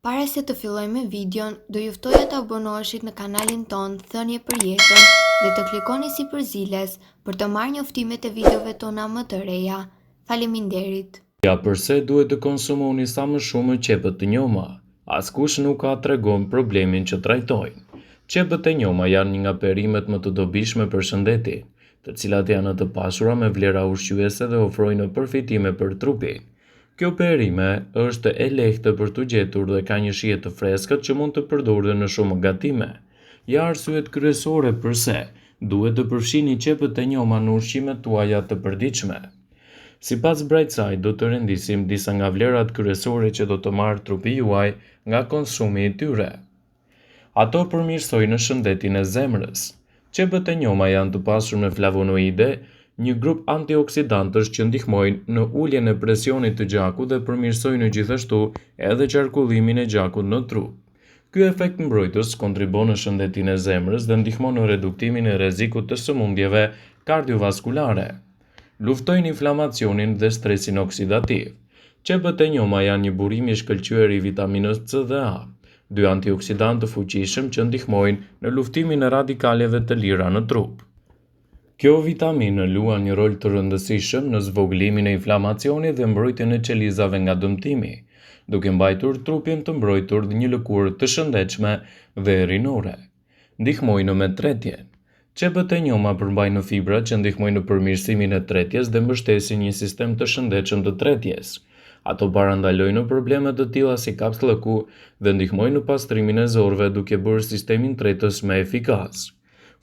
Para se të fillojmë me videon, do ju ftoja të abonoheshit në kanalin ton Thënie për Jetën dhe të klikoni si përziles për të marrë njoftimet e videove tona më të reja. Faleminderit. Ja përse duhet të konsumoni sa më shumë qepët të njoma? Askush nuk ka tregon problemin që trajtojnë. Qepët e njoma janë një nga perimet më të dobishme për shëndetin, të cilat janë të pasura me vlera ushqyese dhe ofrojnë përfitime për trupin. Kjo perime është e lehtë për të gjetur dhe ka një shije të freskët që mund të përdoret në shumë gatime. Ja arsyet kryesore pse duhet të përfshini qepët e njoma në ushqimet tuaja të përditshme. Sipas Brightside, do të rendisim disa nga vlerat kryesore që do të marrë trupi juaj nga konsumi i tyre. Ato përmirësojnë shëndetin e zemrës. Qepët e njoma janë të pasur me flavonoide, një grup antioksidantësh që ndihmojnë në uljen e presionit të gjakut dhe përmirësojnë gjithashtu edhe qarkullimin e gjakut në trup. Ky efekt mbrojtës kontribon në shëndetin e zemrës dhe ndihmon në reduktimin e rrezikut të sëmundjeve kardiovaskulare. Luftojnë inflamacionin dhe stresin oksidativ. Qepët e njoma janë një burim i shkëlqyer i vitaminës C dhe A, dy antioksidantë të fuqishëm që ndihmojnë në luftimin e radikaleve të lira në trup. Kjo vitaminë luan një rol të rëndësishëm në zvogëlimin e inflamacionit dhe mbrojtjen e qelizave nga dëmtimi, duke mbajtur trupin të mbrojtur dhe një lëkurë të shëndetshme dhe rinore. Ndihmojnë me tretjen. Qepët e njoma përmbajnë fibra që ndihmojnë në përmirësimin e tretjes dhe mbështesin një sistem të shëndetshëm të tretjes. Ato parandalojnë probleme të tilla si kapslëku dhe ndihmojnë në pastrimin e zorëve duke bërë sistemin tretës më efikas.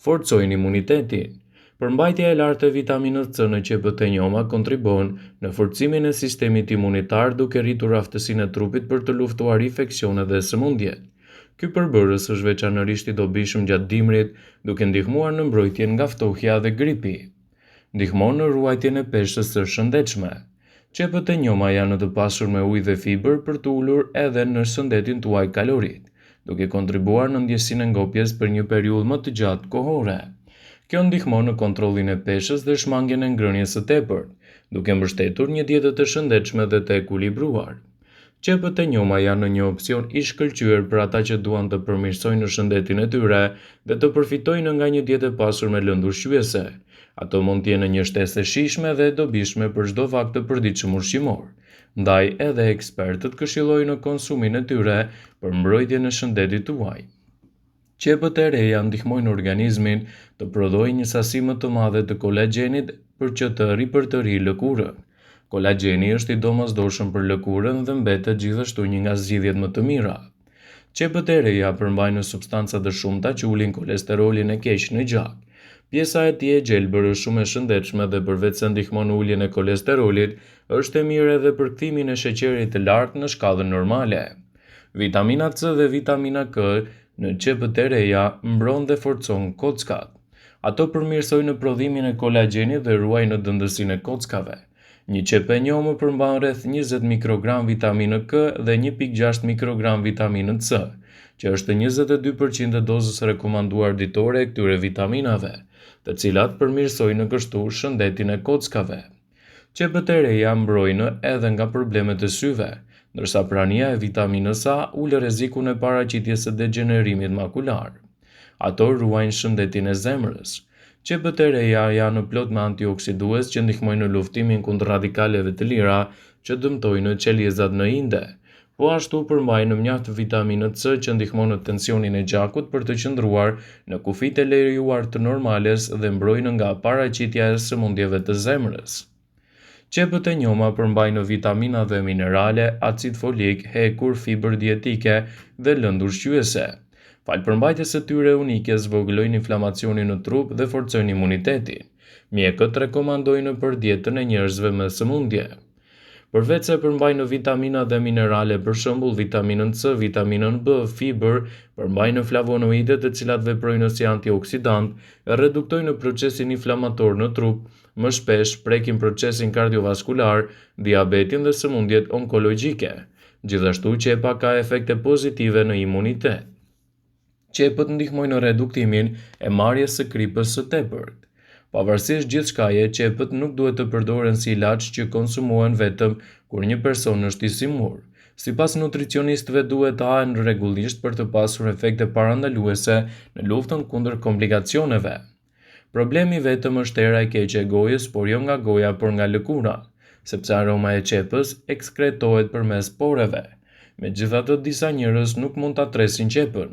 Forcojnë imunitetin. Përmbajtja e lartë e vitaminës C në qepët e njoma kontribon në forcimin e sistemit imunitar duke rritur aftësinë e trupit për të luftuar infeksionet dhe sëmundjet. Ky përbërës është veçanërisht i dobishëm gjatë dimrit, duke ndihmuar në mbrojtjen nga ftohja dhe gripi. Ndihmon në ruajtjen e peshës së shëndetshme. Qepët e njoma janë të pasur me ujë dhe fiber për të ulur edhe në shëndetin tuaj kalorit, duke kontribuar në ndjesinë e ngopjes për një periudhë më të gjatë kohore. Kjo ndihmon në kontrollin e peshës dhe shmangjen e ngrënies së tepërt, duke mbështetur një dietë të shëndetshme dhe të ekuilibruar. Qepët e njoma janë një opsion i shkëlqyer për ata që duan të përmirësojnë shëndetin e tyre dhe të përfitojnë nga një dietë e pasur me lëndë ushqyese. Ato mund të jenë një shtesë e shijshme dhe e dobishme për çdo vakt të përditshëm ushqimor. Ndaj edhe ekspertët këshillojnë konsumin e tyre për mbrojtjen e shëndetit tuaj. Qepët e reja ndihmojnë organizmin të prodhojë një sasi më të madhe të kolagjenit për që të ripërtëri lëkurën. Kolagjeni është i domosdoshëm për lëkurën dhe mbetet gjithashtu një nga zgjidhjet më të mira. Qepët e reja përmbajnë substanca të shumta që ulin kolesterolin e keq në gjak. Pjesa e tij e gjelbër është shumë e shëndetshme dhe përveç se ndihmon në uljen e kolesterolit, është e mirë edhe për kthimin e sheqerit të lartë në shkallën normale. Vitamina C dhe vitamina K në qepët e reja mbron dhe forcon kockat. Ato përmirësojnë prodhimin e kolagjenit dhe ruajnë dëndësinë e kockave. Një qep e njomë përmban rreth 20 mikrogram vitaminë K dhe 1.6 mikrogram vitaminë C, që është 22% e dozës rekomanduar ditore e këtyre vitaminave, të cilat përmirësojnë kështu shëndetin e kockave. Qepët e reja mbrojnë edhe nga problemet e syve, ndërsa prania e vitaminës A ul rrezikun e paraqitjes së degenerimit makular. Ato ruajnë shëndetin e zemrës. Qepët e reja janë plot me antioksidues që ndihmojnë në luftimin kundër radikaleve të lira që dëmtojnë qelizat në inde. Po ashtu përmbajnë mjaft vitaminë C që ndihmon në tensionin e gjakut për të qëndruar në kufijtë e lejuar të normales dhe mbrojnë nga paraqitja e sëmundjeve të zemrës. Qepët e njoma përmbajnë vitamina dhe minerale, acid folik, hekur, fibër dietike dhe lëndë ushqyese. Falë përmbajtjes së tyre unike zvogëlojnë inflamacionin në trup dhe forcojnë imunitetin. Mjekët rekomandojnë për dietën e njerëzve me sëmundje. Përveç se përmbajnë vitamina dhe minerale, për shembull vitaminën C, vitaminën B, fiber, përmbajnë flavonoide të cilat veprojnë si antioksidant, reduktojnë procesin inflamator në trup, më shpesh prekin procesin kardiovaskular, diabetin dhe sëmundjet onkologjike. Gjithashtu qepa ka efekte pozitive në imunitet. Qepët ndihmojnë në reduktimin e marrjes së kripës së tepërt. Pavarësisht gjithçkaje, qepët nuk duhet të përdoren si ilaç që konsumohen vetëm kur një person është i simur. Sipas nutricionistëve duhet të hahen rregullisht për të pasur efekte parandaluese në luftën kundër komplikacioneve. Problemi vetëm është era e keqe e gojës, por jo nga goja, por nga lëkura, sepse aroma e qepës ekskretohet përmes poreve. Megjithatë, disa njerëz nuk mund ta tresin qepën.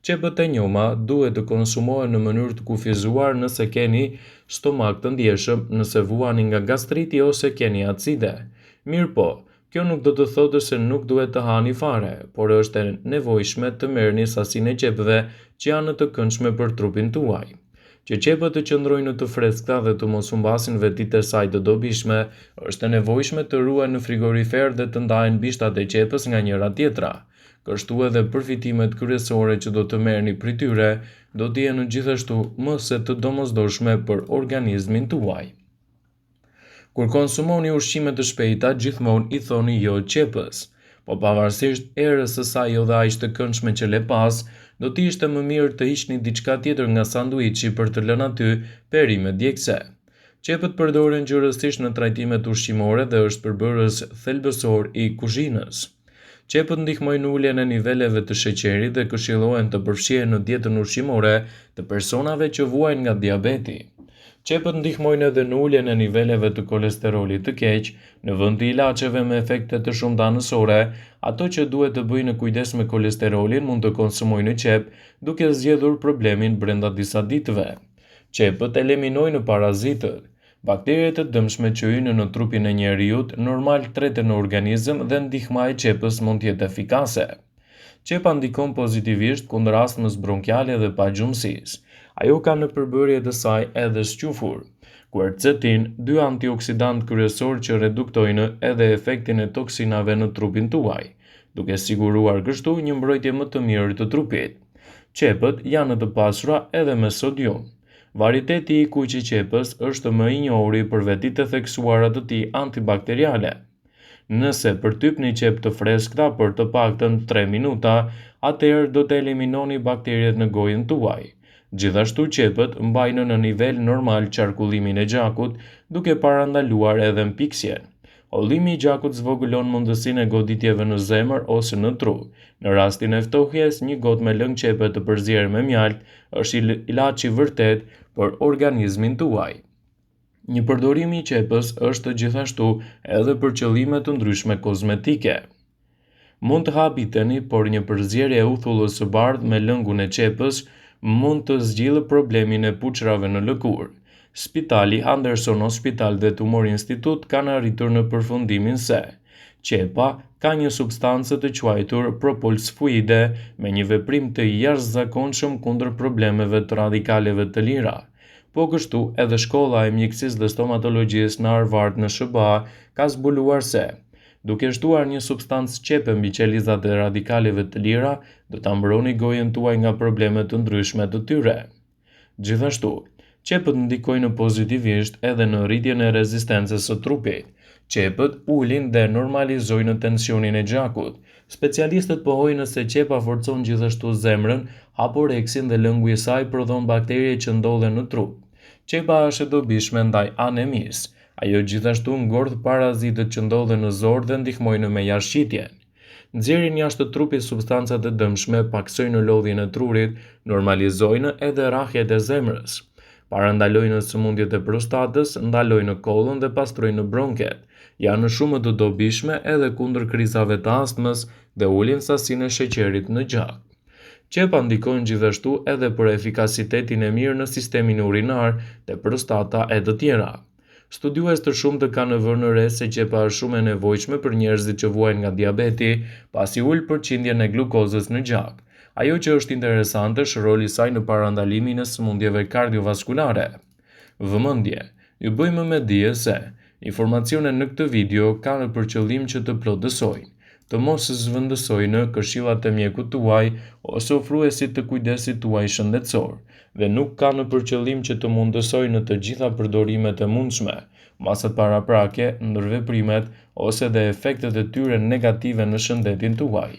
Qepët e njoma duhet të konsumohen në mënyrë të kufizuar nëse keni stomak të ndjeshëm, nëse vuani nga gastriti ose keni acide. Mirë po, kjo nuk do të thotë se nuk duhet të hani fare, por është e nevojshme të merrni sasinë e qepëve që janë të këndshme për trupin tuaj. Që qepët të qëndrojnë të freskëta dhe të mos humbasin vetitë e saj të dobishme, është e nevojshme të ruhen në frigorifer dhe të ndahen bishtat e qepës nga njëra tjetra. Kështu edhe përfitimet kryesore që do të merrni prej tyre do të jenë gjithashtu më se të domosdoshme për organizmin tuaj. Kur konsumoni ushqime të shpejta, gjithmonë i thoni jo qepës, po pavarësisht erës së saj jo dhe aq të këndshme që le pas, do të ishte më mirë të hiqni diçka tjetër nga sanduiçi për të lënë aty perime djegëse. Qepët përdoren gjërësisht në trajtimet ushqimore dhe është përbërës thelbësor i kuzhinës. Qepët ndihmojnë në uljen e niveleve të sheqerit dhe këshillohen të përfshihen në dietën ushqimore të personave që vuajnë nga diabeti. Qepët ndihmojnë edhe në uljen e niveleve të kolesterolit të keq, në vend të ilaçeve me efekte të shumta anësore, ato që duhet të bëjnë kujdes me kolesterolin mund të konsumojnë qep, duke zgjedhur problemin brenda disa ditëve. Qepët eliminojnë parazitët. Bakteriet të dëmshme që hyjnë në trupin e njeriut normal treten në organizëm dhe ndihma e qepës mund të jetë efikase. Qepa ndikon pozitivisht kundër astmës bronkiale dhe pagjumësisë. Ajo ka në përbërje të saj edhe squfur, quercetin, dy antioksidantë kryesorë që reduktojnë edhe efektin e toksinave në trupin tuaj, duke siguruar kështu një mbrojtje më të mirë të trupit. Qepët janë të pasura edhe me sodium. Varieteti i kuqi qepës është më i njohuri për vetitë e theksuara të tij antibakteriale. Nëse përtypni qep të freskëta për të paktën 3 minuta, atëherë do të eliminoni bakteriet në gojën tuaj. Gjithashtu qepët mbajnë në nivel normal qarkullimin e gjakut, duke parandaluar edhe mpiksjen. Hollimi i gjakut zvogëlon mundësinë e goditjeve në zemër ose në tru. Në rastin e ftohjes, një gotë me lëng qepe të përzier me mjalt është ilaç i vërtet për organizmin tuaj. Një përdorim i qepës është gjithashtu edhe për qëllime të ndryshme kozmetike. Mund të habiteni, por një përzierje e uthullës së bardhë me lëngun e qepës mund të zgjidhë problemin e puçrave në lëkurë. Spitali Anderson Hospital dhe Tumor Institute kanë arritur në përfundimin se qepa ka një substancë të quajtur propulsfuide me një veprim të jashtëzakonshëm kundër problemeve të radikaleve të lira. Po kështu edhe shkolla e mjekësisë dhe stomatologjisë në Harvard në SBA ka zbuluar se duke shtuar një substancë qepe mbi qelizat e radikaleve të lira, do ta mbroni gojën tuaj nga probleme të ndryshme të tyre. Gjithashtu, qepët ndikojnë pozitivisht edhe në rritjen e rezistencës së trupit. Qepët ulin dhe normalizojnë tensionin e gjakut. Specialistët pohojnë se qepa forcon gjithashtu zemrën, aporeksin dhe lëngu i saj prodhon bakterie që ndodhen në trup. Qepa është e dobishme ndaj anemisë. Ajo gjithashtu ngordh parazitët që ndodhen në zor dhe ndihmojnë me jashtëqitjen. Nxjerrin jashtë trupit substancat e dëmshme, paksojnë lodhjen e trurit, normalizojnë edhe rrahjet e zemrës. Parandalojnë sëmundjet e prostatës, ndalojnë kollën dhe pastrojnë bronket. Janë shumë të dobishme edhe kundër krizave të astmës dhe ulin sasinë e sheqerit në gjak. Qepa ndikojnë gjithashtu edhe për efikasitetin e mirë në sistemin urinar dhe prostata e të tjera. Studiues të shumtë kanë vënë re se qepa është shumë e nevojshme për njerëzit që vuajnë nga diabeti, pasi ul përqindjen e glukozës në gjak. Ajo që është interesante është roli i saj në parandalimin e sëmundjeve kardiovaskulare. Vëmendje, ju bëjmë me dije se informacionet në këtë video kanë për qëllim që të plotësojnë, të mos zhvendësojnë këshillat e mjekut tuaj ose ofruesit të kujdesit tuaj shëndetësor, dhe nuk kanë për qëllim që të mundësojnë të gjitha përdorimet e mundshme, masat paraprake, ndërveprimet ose dhe efektet e tyre negative në shëndetin tuaj.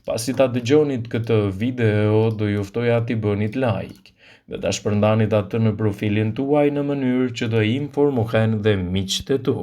Pasi ta dëgjonit këtë video, do ju ftoja t'i bënit like dhe ta shpërndanit atë në profilin tuaj në mënyrë që të informohen dhe miqtë e tu.